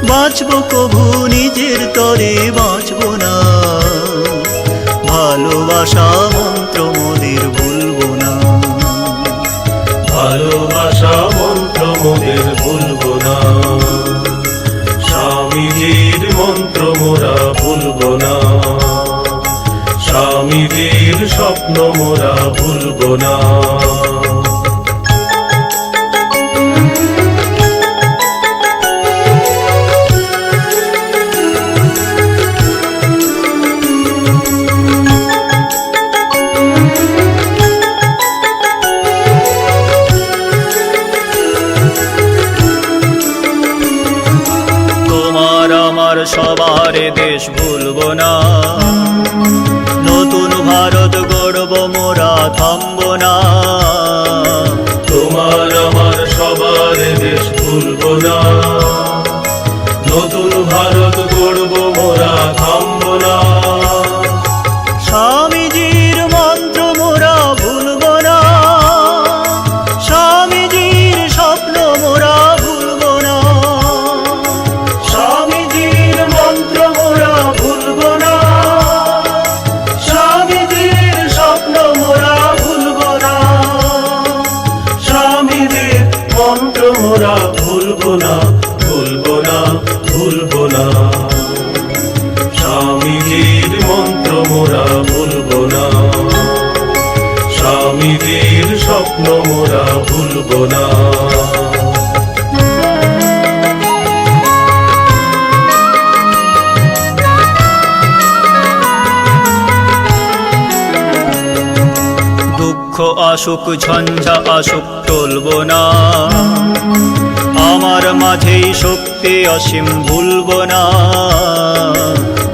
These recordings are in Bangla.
বাঁচবো কভু নিজের তরে বাঁচবো না, ভালোবাসা মন্ত্র মোদের ভুলবো না, ভালোবাসা মন্ত্র মোদের ভুলবো না, স্বামীজির মন্ত্র মোরা ভুলবো না, স্বামীজির স্বপ্ন মোরা ভুলবো না। সবার দেশ ভুলবো না, নতুন ভারত গড়ব মোরা থামবো না, তোমার আমার সবার দেশ ভুলবো না, নতুন ভারত গড়ব মোরা থামবো না, স্বামীজির মন্ত্র মোরা ভুলবো না, স্বামীজির স্বপ্ন মোরা ভুলবো না, স্বামীজির মন্ত্র মোরা ভুলবো না, স্বামীজির স্বপ্ন মোরা ভুলবো না, স্বামীজির মন্ত্র মোরা ভুলবো না, ভুলবো না, ভুলবো না, স্বামীজির মন্ত্র মোরা ভুলবো না, স্বামীজির স্বপ্ন মোরা ভুলবো না। দুঃখ আসুক ঝঞ্ঝা আসুক টলবো না, আমার মাঝেই শক্তি অসীম ভুলবো না,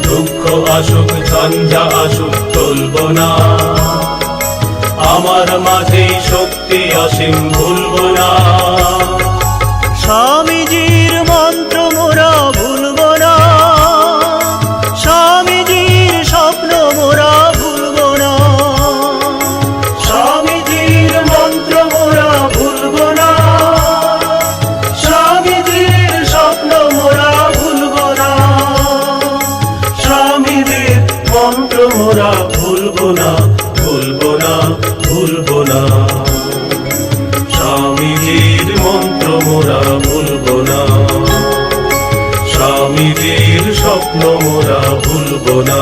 দুঃখ আসুক ঝঞ্ঝা আসুক টলবো না, আমার মাঝেই শক্তি অসীম ভুলবো না, স্বামীজির মন্ত্র মোরা ভুলবো না, স্বামীজির স্বপ্ন মোরা ভুলবো না, স্বামীজির মন্ত্র মোরা ভুলবো না, স্বামীজির স্বপ্ন মোরা ভুলবো না, স্বামীজির মন্ত্র মোরা ভুলবো না, ভুলবো না, ভুলবো না, স্বামীজির মন্ত্র মোরা ভুলবো না, স্বামীজির স্বপ্ন মোরা ভুলবো না।